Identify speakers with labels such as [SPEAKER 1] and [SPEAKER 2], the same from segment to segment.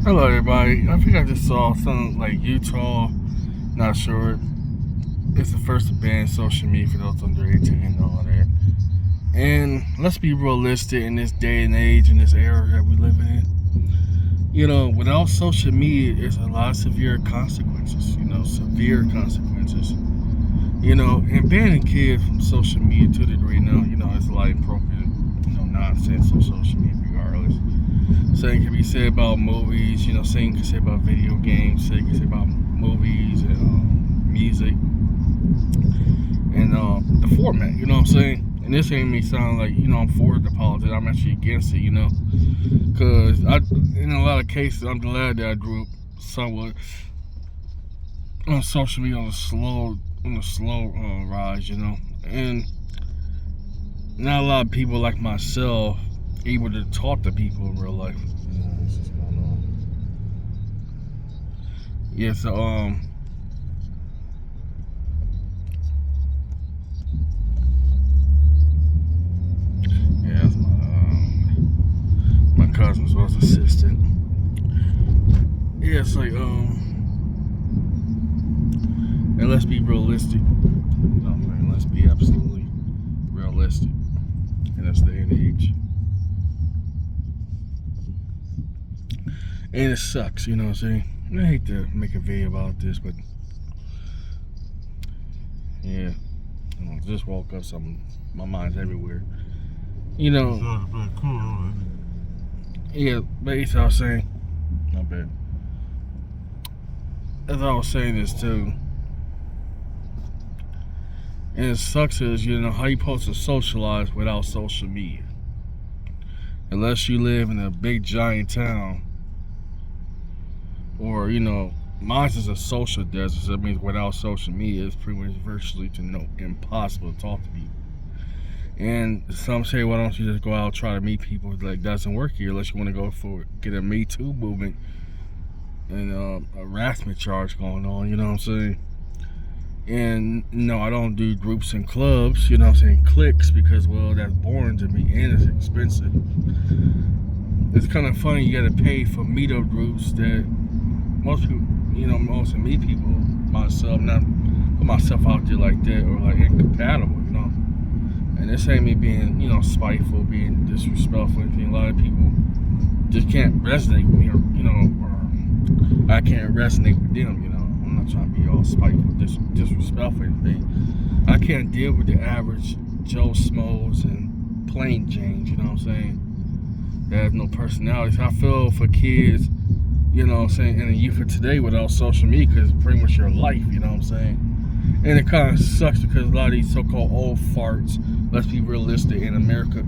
[SPEAKER 1] Hello, everybody. I think I just saw something like Utah. Not sure. It's the first to ban social media for those under 18 and all that. And let's be realistic in this day and age, in this era that we live in. Without social media, there's a lot of severe consequences. Severe consequences. And banning kids from social media to the degree now, it's a lot inappropriate, nonsense on social media regardless. Same can be said about movies, same can say about video games, same can say about movies and music and the format, you know what I'm saying? And this ain't me sound like, I'm for the politics, I'm actually against it, because in a lot of cases, I'm glad that I grew up somewhat on social media on a slow rise, and not a lot of people like myself able to talk to people in real life. What's just going on? Yeah, so yeah, that's my cousin's was assistant. Yeah, it's like and let's be realistic. Let's be absolutely realistic in this day and age. And it sucks, you know what I'm saying? I hate to make a video about this, but yeah, I just woke up, my mind's everywhere. Yeah, basically I was saying, not bad. As I was saying this too, and it sucks is, how you supposed to socialize without social media? Unless you live in a big giant town, or mine is a social desert, so that means without social media it's pretty much virtually impossible to talk to people. And some say, why don't you just go out and try to meet people? Like, doesn't work here unless you want to go get a Me Too movement and a harassment charge going on, you know what I'm saying? And no, I don't do groups and clubs, cliques, because, well, that's boring to me and it's expensive. It's kind of funny, you gotta pay for meetup groups that most people, most of me people, myself, not put myself out there like that, or like incompatible, And this ain't me being, spiteful, being disrespectful, anything. A lot of people just can't resonate with me, or I can't resonate with them, I'm not trying to be all spiteful, disrespectful, or anything. I can't deal with the average Joe Smoes and plain Janes, you know what I'm saying? That has no personality. So I feel for kids, and the youth of today without social media, because it's pretty much your life, you know what I'm saying? And it kind of sucks because a lot of these so-called old farts, let's be realistic, in America,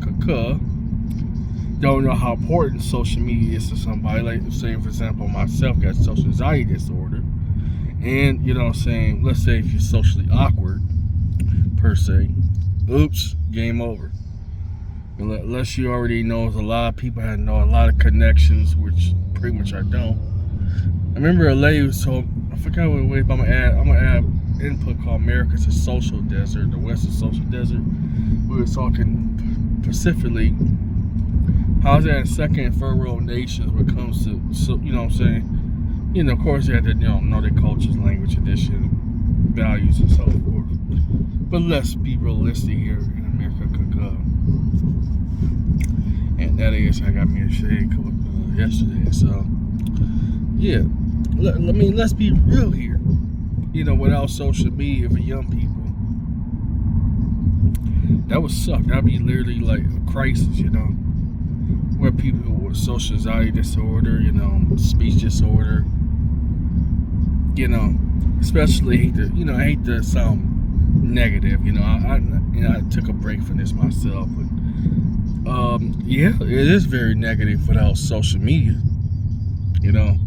[SPEAKER 1] don't know how important social media is to somebody. Like, say, for example, myself got social anxiety disorder. And, let's say if you're socially awkward, per se, oops, game over. Unless you already know, a lot of people know a lot of connections, which pretty much I don't. I remember a lady was told, I forgot what it was, but I'm gonna add input called America's a Social Desert, the West is Social Desert. We were talking specifically how's that in second and third world nations when it comes to, you know what I'm saying? Of course you have to, know their cultures, language, tradition, values, and so forth. But let's be realistic here in America. And that is, I got me a shade yesterday. So, yeah, let's be real here. Without social media for young people, that would suck. That'd be literally like a crisis, where people with social anxiety disorder, speech disorder, especially I hate to sound negative, I took a break from this myself, but yeah, it is very negative without social media, because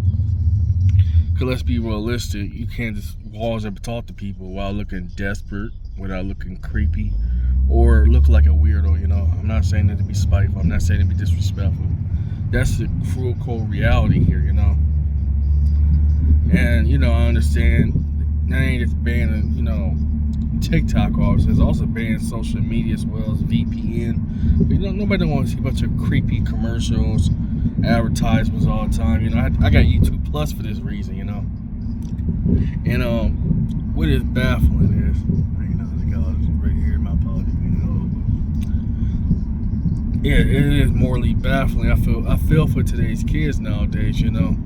[SPEAKER 1] let's be realistic, you can't just walls up and talk to people while looking desperate, without looking creepy, or look like a weirdo, I'm not saying that to be spiteful, I'm not saying to be disrespectful. That's the cruel, cold reality here, And, I understand that ain't just banning, TikTok also. It's also banning social media as well as VPN. Nobody wants to see a bunch of creepy commercials advertisements all the time. You know, I got YouTube Plus for this reason. You know, and what is baffling is, you know, the guy right here. My apologies. Yeah, it is morally baffling. I feel for today's kids nowadays. You know.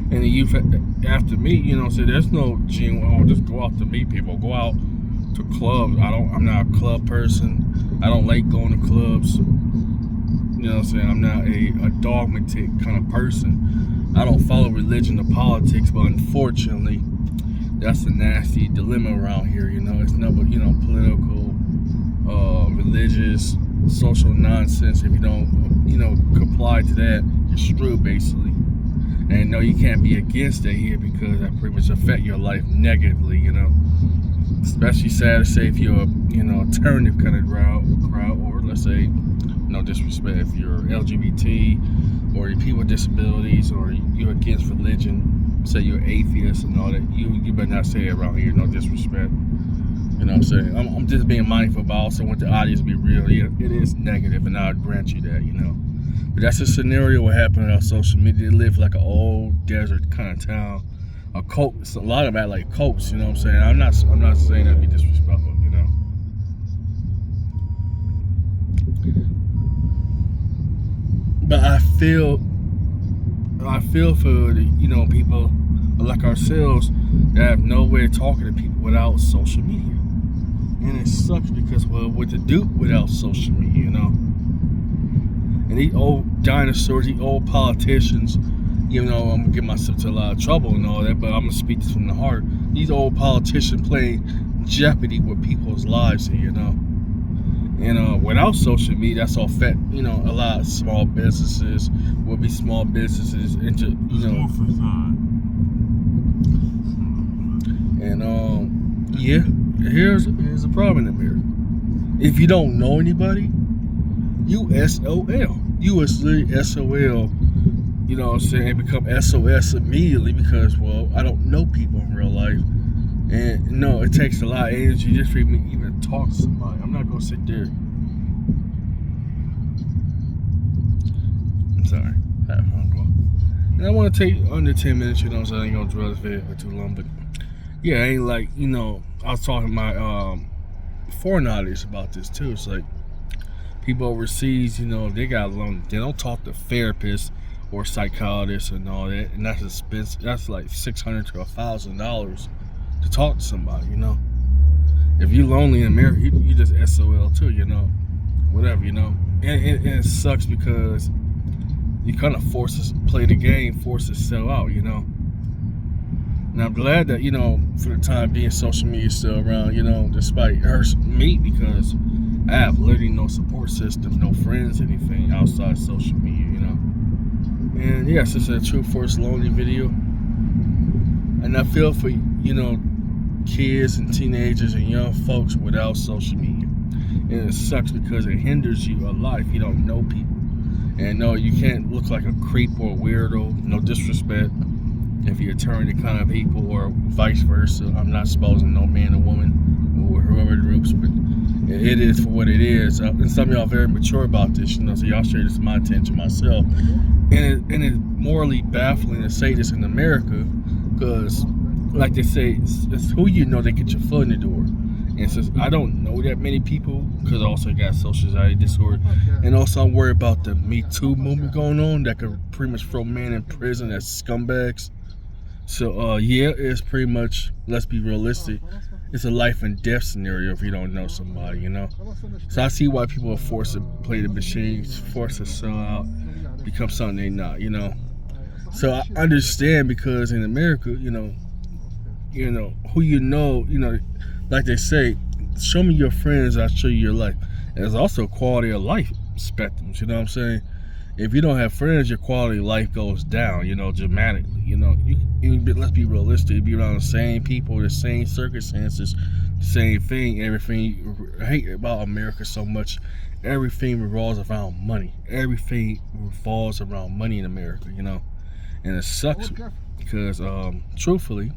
[SPEAKER 1] And the youth after me, you know, say there's no genuine, just go out to meet people, go out to clubs. I'm not a club person. I don't like going to clubs. You know what I'm saying? I'm not a dogmatic kind of person. I don't follow religion or politics, but unfortunately, that's a nasty dilemma around here. You know, it's nothing, you know, political, religious, social nonsense. If you don't, you know, comply to that, you're screwed basically. And no, you can't be against it here because that pretty much affect your life negatively, you know. Especially sad to say if you're a, you know, alternative kind of crowd, or let's say, no disrespect, if you're LGBT or you're people with disabilities or you're against religion, say you're atheist and all that, you better not say it around here, no disrespect. You know what I'm saying? I'm just being mindful, but I also want the audience to be real. Yeah, it is negative, and I'll grant you that, you know. But that's a scenario what happened on social media. They live like an old desert kind of town. A cult. A lot of them act like cults. You know what I'm saying? I'm not saying that to be disrespectful. You know. But I feel for the, you know, people like ourselves that have no way of talking to people without social media, and it sucks because, well, what to do without social media, you know. And these old dinosaurs, these old politicians, you know, I'm gonna get myself to a lot of trouble and all that, but I'm gonna speak this from the heart. These old politicians playing jeopardy with people's lives here, you know. And without social media, that's all affect, you know, a lot of small businesses will be small businesses into, you know. And yeah, here's a problem in America. If you don't know anybody, you SOL. You is literally SOL, you know what I'm saying, become SOS immediately because, well, I don't know people in real life. And no, it takes a lot of energy just for me to even talk to somebody. I'm not going to sit there. I'm sorry. And I want to take under 10 minutes, you know, so I ain't going to draw this video for too long. But yeah, I ain't like, you know, I was talking to my foreign audience about this too. It's like, people overseas, you know, they got alone. They don't talk to therapists or psychologists and all that, and that's expensive. That's like $600 to $1,000 to talk to somebody, you know. If you're lonely in America, you just SOL too, you know, whatever, you know. And it sucks because you kind of force to play the game, force to sell out, you know. And I'm glad that, you know, for the time being, social media is still around, you know, despite it hurts me because I have literally no support system, no friends, anything outside social media, you know. And yes, it's a True Force Lonely video. And I feel for, you know, kids and teenagers and young folks without social media. And it sucks because it hinders you a lot if you don't know people. And no, you can't look like a creep or a weirdo, no disrespect, if you're turning to kind of people or vice versa. I'm not supposing no man or woman or whoever groups, but it is for what it is. And some of y'all are very mature about this, you know, so y'all share this to my attention myself. And it's morally baffling to say this in America because, like they say, it's who you know that get your foot in the door. And since I don't know that many people, because I also got social anxiety disorder, and also I'm worried about the Me Too movement going on that could pretty much throw men in prison as scumbags. So, yeah, it's pretty much, let's be realistic, it's a life and death scenario if you don't know somebody, you know. So I see why people are forced to play the machines, forced to sell out, become something they're not, you know. So I understand because in America, you know, who you know, like they say, show me your friends, I'll show you your life. And there's also quality of life spectrums, you know what I'm saying? If you don't have friends, your quality of life goes down, you know, dramatically. You know, let's be realistic. You be around the same people, the same circumstances, the same thing, everything. I hate about America so much. Everything revolves around money. Everything revolves around money in America, you know. And it sucks because, truthfully,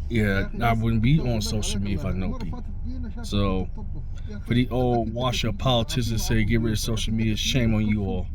[SPEAKER 1] Yeah, I wouldn't be on social media if I know people. So, for the old washed up politicians say get rid of social media, shame on you all.